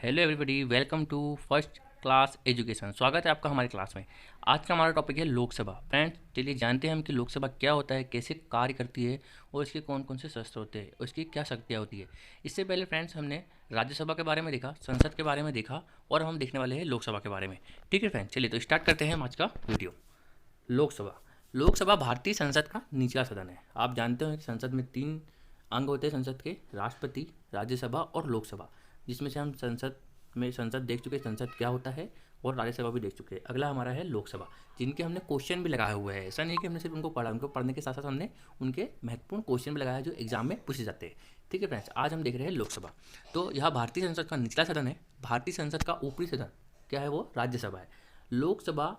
Hello everybody, welcome to first class education. स्वागत है आपका हमारी क्लास में। आज का हमारा टॉपिक है लोकसभा। फ्रेंड्स, चलिए जानते हैं हम कि लोकसभा क्या होता है, कैसे कार्य करती है और इसके कौन कौन से शस्त्र होते हैं और इसकी क्या शक्तियाँ होती है। इससे पहले फ्रेंड्स हमने राज्यसभा के बारे में देखा, संसद के बारे में देखा और हम देखने वाले हैं लोकसभा के बारे में। ठीक है फ्रेंड्स, चलिए तो स्टार्ट करते हैं हम आज का वीडियो। लोकसभा लोकसभा भारतीय संसद का निचला सदन है। आप जानते हो कि संसद में तीन अंग होते हैं संसद के, राष्ट्रपति, राज्यसभा और लोकसभा, जिसमें से हम संसद देख चुके हैं, संसद क्या होता है, और राज्यसभा भी देख चुके हैं। अगला हमारा है लोकसभा, जिनके हमने क्वेश्चन भी लगाए हुए हैं। ऐसा नहीं कि हमने सिर्फ उनको पढ़ा, उनको पढ़ने के साथ साथ हमने उनके महत्वपूर्ण क्वेश्चन भी लगाया है जो एग्जाम में पूछे जाते हैं। ठीक है फ्रेंड्स, आज हम देख रहे हैं लोकसभा। तो यह भारतीय संसद का निचला सदन है। भारतीय संसद का ऊपरी सदन क्या है, वो राज्यसभा है। लोकसभा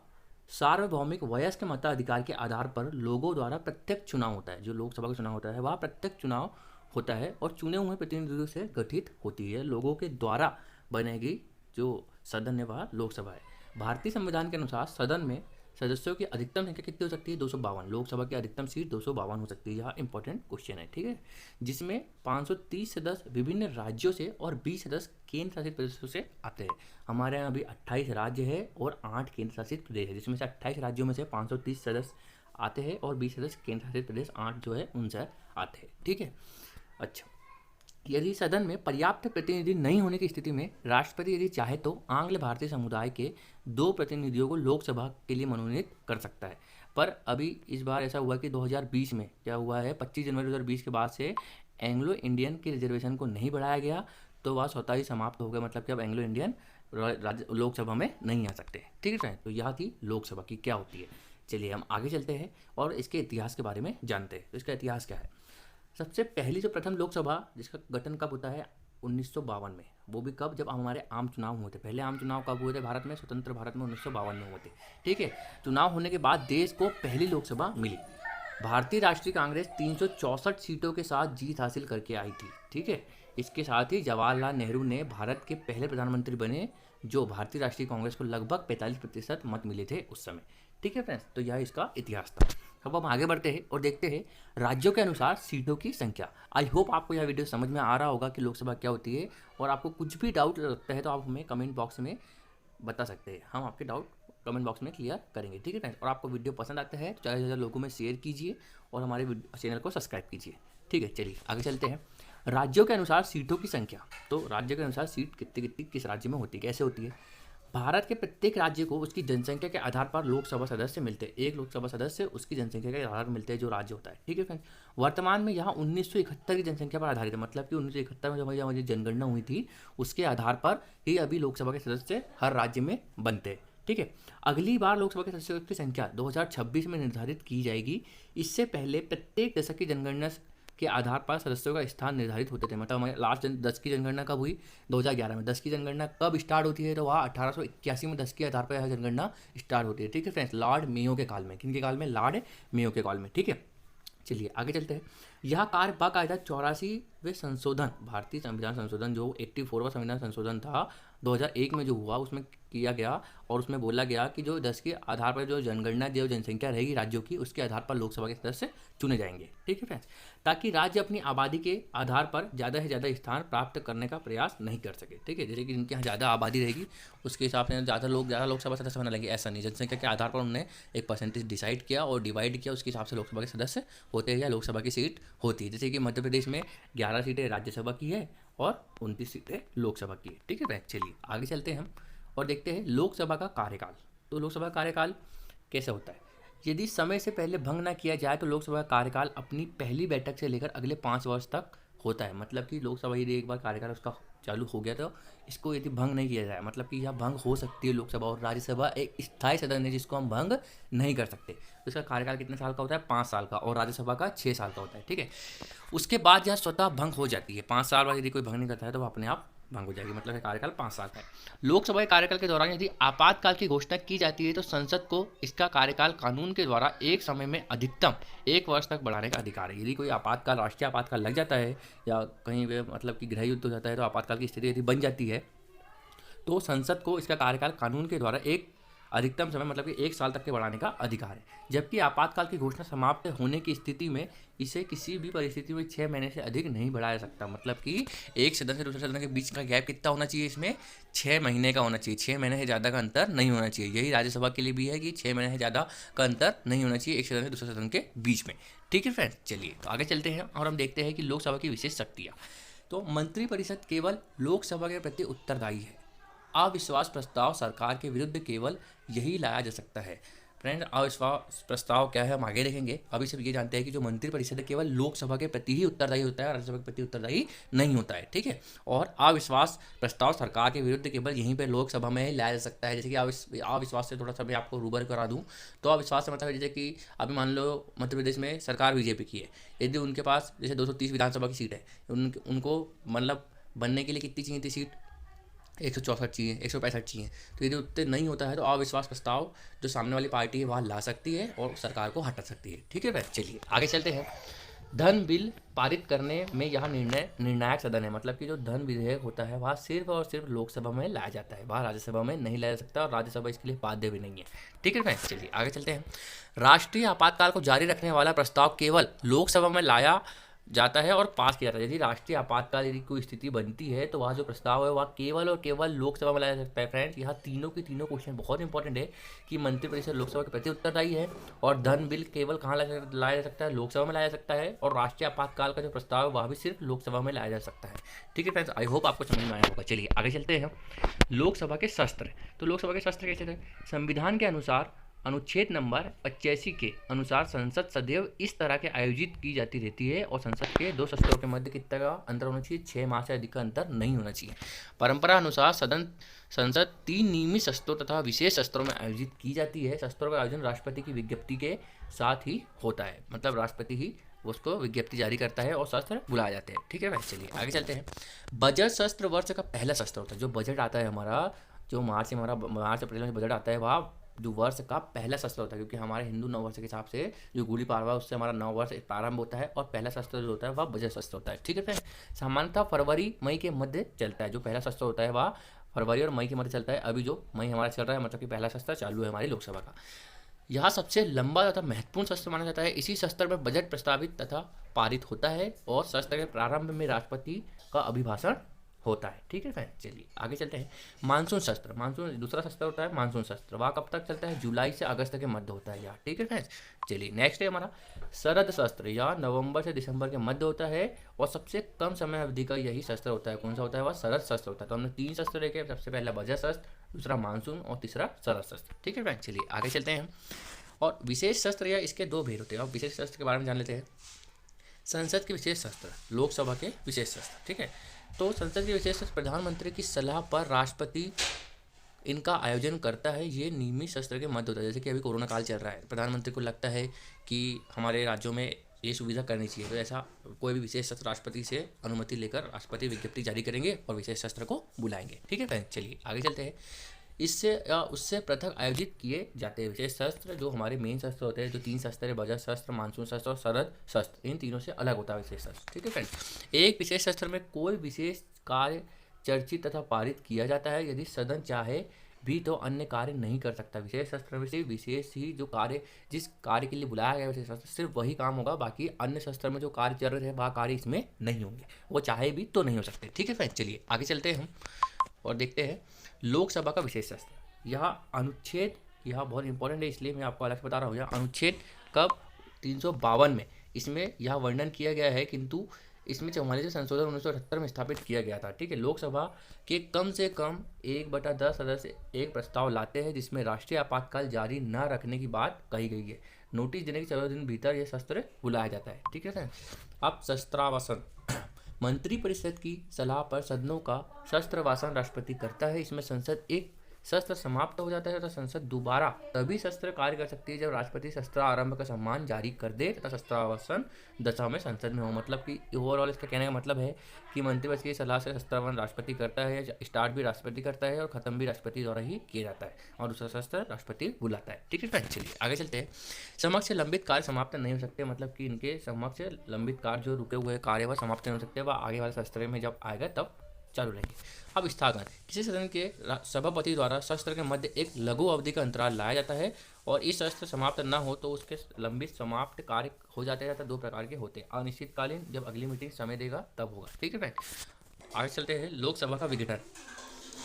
सार्वभौमिक वयस्क मताधिकार के आधार पर लोगों द्वारा प्रत्यक्ष चुनाव होता है। जो लोकसभा का चुनाव होता है वह प्रत्यक्ष चुनाव होता है और चुने हुए प्रतिनिधियों से गठित होती है। लोगों के द्वारा बनेगी जो सदन है वह लोकसभा है। भारतीय संविधान के अनुसार सदन में सदस्यों की अधिकतम संख्या कितनी हो सकती है, 252। लोकसभा की अधिकतम सीट 252 हो सकती है। यह इंपॉर्टेंट क्वेश्चन है। ठीक है, जिसमें 530 सदस्य विभिन्न राज्यों से और 20 सदस्य केंद्र शासित प्रदेशों से आते हैं। हमारे यहाँ अभी 28 राज्य है और 8 केंद्र शासित प्रदेश है, जिसमें से 28 राज्यों में से 530 सदस्य आते हैं और 20 सदस्य केंद्र शासित प्रदेश 8 जो है उनसे आते हैं। ठीक है, अच्छा, यदि सदन में पर्याप्त प्रतिनिधि नहीं होने की स्थिति में राष्ट्रपति यदि चाहे तो आंग्ल भारतीय समुदाय के 2 प्रतिनिधियों को लोकसभा के लिए मनोनीत कर सकता है। पर अभी इस बार ऐसा हुआ कि 2020 में क्या हुआ है, 25 जनवरी 2020 के बाद से एंग्लो इंडियन की रिजर्वेशन को नहीं बढ़ाया गया, तो वह स्वतः ही समाप्त हो गया। मतलब कि अब एंग्लो इंडियन लोकसभा में नहीं आ सकते। ठीक है, तो यह थी लोकसभा की क्या होती है। चलिए हम आगे चलते हैं और इसके इतिहास के बारे में जानते हैं। तो इसका इतिहास क्या है। सबसे पहली जो प्रथम लोकसभा जिसका गठन कब होता है, 1952 में। वो भी कब, जब हमारे आम चुनाव हुए थे। पहले आम चुनाव कब हुए थे भारत में, स्वतंत्र भारत में 1952 में हुए थे। ठीक है, चुनाव होने के बाद देश को पहली लोकसभा मिली। भारतीय राष्ट्रीय कांग्रेस 364 सीटों के साथ जीत हासिल करके आई थी। ठीक है, इसके साथ ही जवाहरलाल नेहरू ने भारत के पहले प्रधानमंत्री बने, जो भारतीय राष्ट्रीय कांग्रेस को लगभग 45% मत मिले थे उस समय। ठीक है फ्रेंड्स, तो यह इसका इतिहास था। अब हम आगे बढ़ते हैं और देखते हैं राज्यों के अनुसार सीटों की संख्या। आई होप आपको यह वीडियो समझ में आ रहा होगा कि लोकसभा क्या होती है, और आपको कुछ भी डाउट लगता है तो आप हमें कमेंट बॉक्स में बता सकते हैं। हम आपके डाउट कमेंट बॉक्स में क्लियर करेंगे। ठीक है फ्रेंड्स, और आपको वीडियो पसंद आता है तो ज़्यादा से ज़्यादा लोगों में शेयर कीजिए और हमारे चैनल को सब्सक्राइब कीजिए। ठीक है, चलिए आगे चलते हैं। राज्यों के अनुसार सीटों की संख्या। तो राज्य के अनुसार सीट कितनी कितनी किस राज्य में होती है, कैसे होती है। भारत के प्रत्येक राज्य को उसकी जनसंख्या के आधार पर लोकसभा सदस्य मिलते हैं। एक लोकसभा सदस्य उसकी जनसंख्या के आधार पर मिलते हैं, जो राज्य होता है। ठीक है फ्रेंड्स, वर्तमान में यहाँ 1971 की जनसंख्या पर आधारित है। मतलब कि 1971 में जब हमारी जनगणना हुई थी उसके आधार पर ही अभी लोकसभा के सदस्य हर राज्य में बनते हैं। ठीक है, अगली बार लोकसभा के सदस्यों की संख्या 2026 में निर्धारित की जाएगी। इससे पहले प्रत्येक दशक की जनगणना के आधार पर सदस्यों का स्थान निर्धारित होते थे। मतलब हमारे लास्ट 10 की जनगणना कब हुई, 2011 में। 10 की जनगणना कब स्टार्ट होती है, तो वह 1881 में 10 के आधार पर यह जनगणना स्टार्ट होती है। ठीक है फ्रेंड्स, लॉर्ड मेयो के काल में। किनके काल में, लॉर्ड मेयो के काल में। ठीक है, चलिए आगे चलते हैं। यह कार्य बाकायदा 84वें संशोधन, भारतीय संविधान संशोधन जो 84वां संविधान संशोधन था 2001 में जो हुआ, उसमें किया गया और उसमें बोला गया कि जो 10 के आधार पर जो जनगणना जो जनसंख्या रहेगी राज्यों की, उसके आधार पर लोकसभा के सदस्य चुने जाएंगे। ठीक है फ्रेंड्स, ताकि राज्य अपनी आबादी के आधार पर ज़्यादा से ज़्यादा स्थान प्राप्त करने का प्रयास नहीं कर सके। ठीक है, जैसे कि जिनके यहाँ ज़्यादा आबादी रहेगी उसके हिसाब से ज़्यादा लोकसभा सदस्य बना लेंगे, ऐसा नहीं। जनसंख्या के आधार पर उन्होंने एक परसेंटेज डिसाइड किया और डिवाइड किया, उसके हिसाब से लोकसभा के सदस्य होते हैं या लोकसभा की सीट होती है। जैसे कि मध्य प्रदेश में 11 सीटें राज्यसभा की है और 29 सीटें लोकसभा की है। ठीक है फ्रेंड्स, चलिए आगे चलते हैं हम और देखते हैं लोकसभा का कार्यकाल। तो लोकसभा का कार्यकाल कैसे होता है। यदि समय से पहले भंग न किया जाए तो लोकसभा का कार्यकाल अपनी पहली बैठक से लेकर अगले 5 वर्ष तक होता है। मतलब कि लोकसभा यदि एक बार कार्यकाल उसका चालू हो गया तो इसको यदि भंग नहीं किया जाए, मतलब कि यह भंग हो सकती है लोकसभा, और राज्यसभा एक स्थायी सदन है जिसको हम भंग नहीं कर सकते। तो इसका कार्यकाल कितने साल का होता है, 5 साल का, और राज्यसभा का 6 साल का होता है। ठीक है, उसके बाद यह स्वतः भंग हो जाती है। 5 साल बाद यदि कोई भंग नहीं करता है तो वह अपने आप भंग हो जाएगी। मतलब कार्यकाल 5 साल का है। लोकसभा के कार्यकाल के दौरान यदि आपातकाल की घोषणा की जाती है तो संसद को इसका कार्यकाल कानून के द्वारा एक समय में अधिकतम 1 वर्ष तक बढ़ाने का अधिकार है। यदि कोई आपातकाल, राष्ट्रीय आपातकाल लग जाता है या कहीं पे मतलब कि गृह युद्ध हो जाता है, तो आपातकाल की स्थिति यदि बन जाती है तो संसद को इसका कार्यकाल कानून के द्वारा एक अधिकतम समय मतलब कि 1 साल तक के बढ़ाने का अधिकार है। जबकि आपातकाल की घोषणा समाप्त होने की स्थिति में इसे किसी भी परिस्थिति में 6 महीने से अधिक नहीं बढ़ाया जा सकता। मतलब कि एक सदन से दूसरे सदन के बीच का गैप कितना होना चाहिए, इसमें 6 महीने का होना चाहिए। 6 महीने से ज़्यादा का अंतर नहीं होना चाहिए। यही राज्यसभा के लिए भी है कि 6 महीने से ज़्यादा का अंतर नहीं होना चाहिए एक सदन से दूसरे सदन के बीच में। ठीक है फ्रेंड्स, चलिए तो आगे चलते हैं और हम देखते हैं कि लोकसभा की विशेष शक्तियाँ। तो मंत्रिपरिषद केवल लोकसभा के प्रति उत्तरदायी है। अविश्वास प्रस्ताव सरकार के विरुद्ध केवल यही लाया जा सकता है। फ्रेंड, अविश्वास प्रस्ताव क्या है हम आगे देखेंगे। अभी सिर्फ ये जानते हैं कि जो मंत्रिपरिषद है केवल लोकसभा के प्रति ही उत्तरदायी होता है, राज्यसभा के प्रति उत्तरदायी नहीं होता है। ठीक है, और अविश्वास प्रस्ताव सरकार के विरुद्ध केवल यहीं पे लोकसभा में ही लाया जा सकता है। जैसे कि अविश्वास से थोड़ा सा मैं आपको रूबर करा दूँ तो अविश्वास से मतलब जैसे कि अभी मान लो मध्य प्रदेश में सरकार बीजेपी की है, यदि उनके पास जैसे 230 विधानसभा की सीट है, उनको मतलब बनने के लिए कितनी चाहिए थी सीट, 164 चाहिए, 165 चाहिए। तो यदि उतने नहीं होता है तो अविश्वास प्रस्ताव जो सामने वाली पार्टी है वहाँ ला सकती है और सरकार को हटा सकती है। ठीक है भाई, चलिए आगे चलते हैं। धन बिल पारित करने में यह निर्णायक सदन है। मतलब कि जो धन विधेयक होता है वह सिर्फ और सिर्फ लोकसभा में लाया जाता है, वह राज्यसभा में नहीं लाया जा सकता और राज्यसभा इसके लिए बाध्य भी नहीं है। ठीक है भाई, चलिए आगे चलते हैं। राष्ट्रीय आपातकाल को जारी रखने वाला प्रस्ताव केवल लोकसभा में लाया जाता है और पास किया जाता है। यदि राष्ट्रीय आपातकाल यदि कोई स्थिति बनती है तो वह जो प्रस्ताव है वह केवल और केवल लोकसभा में लाया जा सकता है। फ्रेंड्स, यहाँ तीनों के तीनों क्वेश्चन बहुत इंपॉर्टेंट है कि मंत्रिपरिषद लोकसभा के प्रति उत्तरदायी है और धन बिल केवल कहाँ लाया जा सकता है, लोकसभा में लाया जा सकता है, और राष्ट्रीय आपातकाल का जो प्रस्ताव है वह भी सिर्फ लोकसभा में लाया जा सकता है। ठीक है फ्रेंड्स, आई होप आपको समझ में आया होगा। चलिए आगे चलते हैं। लोकसभा के शस्त्र। तो लोकसभा के शस्त्र कैसे थे? संविधान के अनुसार अनुच्छेद नंबर 85 के अनुसार संसद सदैव इस तरह के आयोजित की जाती रहती है और संसद के दो सत्रों के मध्य कितना का अंतर होना चाहिए, 6 माह से अधिक का अंतर नहीं होना चाहिए। परंपरा अनुसार संसद 3 नियमित सत्रों तथा विशेष सत्रों में आयोजित की जाती है। सत्रों का आयोजन राष्ट्रपति की विज्ञप्ति के साथ ही होता है, मतलब राष्ट्रपति ही उसको विज्ञप्ति जारी करता है और शस्त्र बुलाए जाते हैं। ठीक है भाई, चलिए आगे चलते हैं। बजट शस्त्र वर्ष का पहला शस्त्र होता है। जो बजट आता है हमारा, जो मार्च अप्रैल में बजट आता है वह जो वर्ष का पहला शस्त्र होता है, क्योंकि हमारे हिंदू नववर्ष के हिसाब से जो गुड़ी पाड़वा उससे हमारा नववर्ष प्रारंभ होता है और पहला शस्त्र जो होता है वह बजट शस्त्र होता है। ठीक है फ्रेंड, सामान्यतः फरवरी मई के मध्य चलता है। जो पहला शस्त्र होता है वह फरवरी और मई के मध्य चलता है। अभी जो मई हमारा चल रहा है मतलब कि पहला शस्त्र चालू है हमारी लोकसभा का। यह सबसे लंबा तथा महत्वपूर्ण शस्त्र माना जाता है। इसी शस्त्र में बजट प्रस्तावित तथा पारित होता है और शस्त्र के प्रारंभ में राष्ट्रपति का अभिभाषण होता है। ठीक है फ्रेंड, चलिए आगे चलते हैं। मानसून शस्त्र। मानसून दूसरा शस्त्र होता है मानसून शस्त्र। वह कब तक चलता है? जुलाई से अगस्त के मध्य होता है यार। ठीक है फ्रेंड्स, चलिए नेक्स्ट है हमारा शरद शस्त्र। यह नवंबर से दिसंबर के मध्य होता है और सबसे कम समय अवधि का यही शस्त्र होता है। कौन सा होता है? वह शरद शस्त्र होता है। तो हमने 3 शस्त्र देखे, सबसे पहला बजट शस्त्र, दूसरा मानसून और तीसरा शरद शस्त्र। ठीक है फ्रेंड, चलिए आगे चलते हैं। और विशेष शस्त्र या इसके 2 भेद होते हैं। अब विशेष शस्त्र के बारे में जान लेते हैं। संसद के विशेष शस्त्र, लोकसभा के विशेष शस्त्र। ठीक है, तो संसद के विशेष शस्त्र प्रधानमंत्री की सलाह पर राष्ट्रपति इनका आयोजन करता है। ये नियमित शस्त्र के मध्य होता है। जैसे कि अभी कोरोना काल चल रहा है, प्रधानमंत्री को लगता है कि हमारे राज्यों में ये सुविधा करनी चाहिए, तो ऐसा कोई भी विशेष शस्त्र राष्ट्रपति से अनुमति लेकर राष्ट्रपति विज्ञप्ति जारी करेंगे और विशेष शस्त्र को बुलाएंगे। ठीक है फ्रेंड, चलिए आगे चलते हैं। इससे या उससे पृथक आयोजित किए जाते हैं विशेष शस्त्र। जो हमारे मेन शस्त्र होते हैं, जो 3 शस्त्र है, बजट शस्त्र, मानसून शस्त्र और शरद शस्त्र, इन तीनों से अलग होता है विशेष शस्त्र। ठीक है फ्रेंड, एक विशेष शस्त्र में कोई विशेष कार्य चर्चित तथा पारित किया जाता है। यदि सदन चाहे भी तो अन्य कार्य नहीं कर सकता। विशेष शस्त्र में से विशेष ही जो कार्य, जिस कार्य के लिए बुलाया गया विशेष शस्त्र, सिर्फ वही काम होगा। बाकी अन्य शस्त्र में जो कार्य चल रहे हैं वह कार्य इसमें नहीं होंगे, वो चाहे भी तो नहीं हो सकते। ठीक है फ्रेंड, चलिए आगे चलते हैं हम और देखते हैं लोकसभा का विशेष शस्त्र। यह अनुच्छेद, यह बहुत इंपॉर्टेंट है इसलिए मैं आपको अलग से बता रहा हूँ। यह अनुच्छेद कब 352 में इसमें यह वर्णन किया गया है, किंतु इसमें 44 संशोधन 1978 में स्थापित किया गया था। ठीक है, लोकसभा के कम से कम 1/10 सदस्य एक प्रस्ताव लाते हैं जिसमें राष्ट्रीय आपातकाल जारी न रखने की बात कही गई है। नोटिस देने के 14 दिन भीतर यह शस्त्र बुलाया जाता है। ठीक है सर, अब शस्त्रावासन। मंत्रिपरिषद की सलाह पर सदनों का शस्त्रवासन राष्ट्रपति करता है। इसमें संसद एक शस्त्र समाप्त हो जाता है तथा संसद दोबारा तभी शस्त्र कार्य कर सकती है जब राष्ट्रपति शस्त्र आरंभ का सम्मान जारी कर दे तथा शस्त्रावासन दशा में संसद में हो। मतलब कि ओवरऑल इसका कहने का मतलब है कि मंत्रिपरिषद की सलाह से शस्त्रावन राष्ट्रपति करता है, स्टार्ट भी राष्ट्रपति करता है और खत्म भी राष्ट्रपति द्वारा ही किया जाता है और दूसरा शस्त्र राष्ट्रपति बुलाता है। ठीक है फ्रेंड, चलिए आगे चलते हैं। समक्ष लंबित कार्य समाप्त नहीं हो सकते। मतलब कि इनके समक्ष लंबित कार्य जो रुके हुए कार्य वह समाप्त नहीं हो सकते, वह आगे वाले शस्त्र में जब आएगा तब चालू रहेंगे। अब स्थगन, किसी सदन के सभापति द्वारा सत्र के मध्य एक लघु अवधि का अंतराल लाया जाता है और इस सत्र समाप्त न हो तो उसके लंबित समाप्त कार्य हो जाते हैं। दो प्रकार के होते हैं, अनिश्चितकालीन, जब अगली मीटिंग समय देगा तब होगा। ठीक है फ्रेंड, आगे चलते हैं। लोकसभा का विघटन।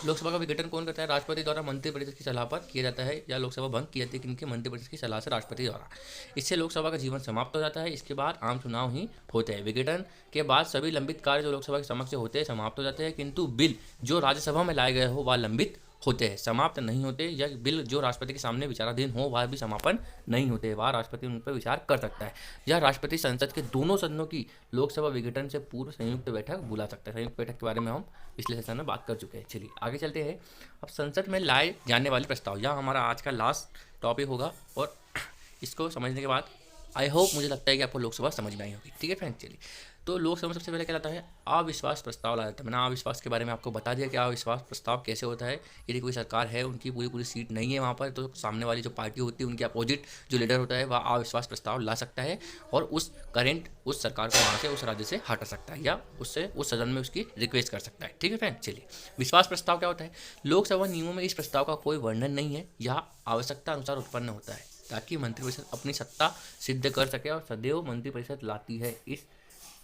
लोकसभा का विघटन कौन करता है? राष्ट्रपति द्वारा मंत्रिपरिषद की सलाह पर किया जाता है, या लोकसभा भंग की जाती है किनके? मंत्रिपरिषद की सलाह से, राष्ट्रपति द्वारा। इससे लोकसभा का जीवन समाप्त हो जाता है। इसके बाद आम चुनाव ही होते हैं। विघटन के बाद सभी लंबित कार्य जो लोकसभा के समक्ष होते हैं समाप्त हो जाते हैं, किंतु बिल जो राज्यसभा में लाए गए हो वह लंबित होते हैं, समाप्त नहीं होते। या बिल जो राष्ट्रपति के सामने विचाराधीन हो वह भी समापन नहीं होते, वह राष्ट्रपति उन पर विचार कर सकता है। या राष्ट्रपति संसद के दोनों सदनों की लोकसभा विघटन से पूर्व संयुक्त बैठक बुला सकता है। संयुक्त बैठक के बारे में हम पिछले सेशन में बात कर चुके हैं। चलिए आगे चलते हैं। अब संसद में लाए जाने वाले प्रस्ताव, यह हमारा आज का लास्ट टॉपिक होगा और इसको समझने के बाद आई होप, मुझे लगता है कि आपको लोकसभा समझ में आई होगी। ठीक है फ्रेंड, चलिए तो लोकसभा में सबसे पहले क्या लाता है? अविश्वास प्रस्ताव लाया जाता है। मैंने अविश्वास के बारे में आपको बता दिया कि अविश्वास प्रस्ताव कैसे होता है। यदि कोई सरकार है, उनकी पूरी सीट नहीं है वहाँ पर, तो सामने वाली जो पार्टी होती है उनके अपोजिट जो लीडर होता है वह अविश्वास प्रस्ताव ला सकता है और उस सरकार को वहाँ से, उस राज्य से हटा सकता है, या उससे उस सदन में उसकी रिक्वेस्ट कर सकता है। ठीक है फ्रेंड, चलिए विश्वास प्रस्ताव क्या होता है? लोकसभा नियमों में इस प्रस्ताव का कोई वर्णन नहीं है, यह आवश्यकता अनुसार उत्पन्न होता है ताकि मंत्रिपरिषद अपनी सत्ता सिद्ध कर सके, और सदैव मंत्रिपरिषद लाती है।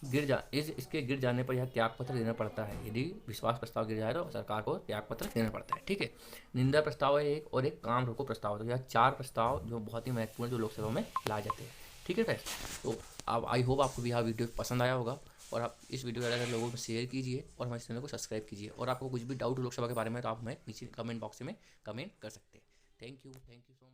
इसके गिर जाने पर यह त्यागपत्र देना पड़ता है। यदि विश्वास प्रस्ताव गिर जाए तो सरकार को त्यागपत्र देना पड़ता है। ठीक है, निंदा प्रस्ताव है एक, और एक काम रोको प्रस्ताव। तो यह 4 प्रस्ताव जो बहुत ही महत्वपूर्ण जो लोकसभा में लाए जाते हैं। ठीक है फ्रेंड्स, तो अब आई होप आपको भी यह वीडियो पसंद आया होगा, और आप इस वीडियो को ज़्यादा लोगों में शेयर कीजिए और हमारे चैनल को सब्सक्राइब कीजिए। और आपको कुछ भी डाउट हो लोकसभा के बारे में तो आप हमें नीचे कमेंट बॉक्स में कमेंट कर सकते हैं। Thank you so much.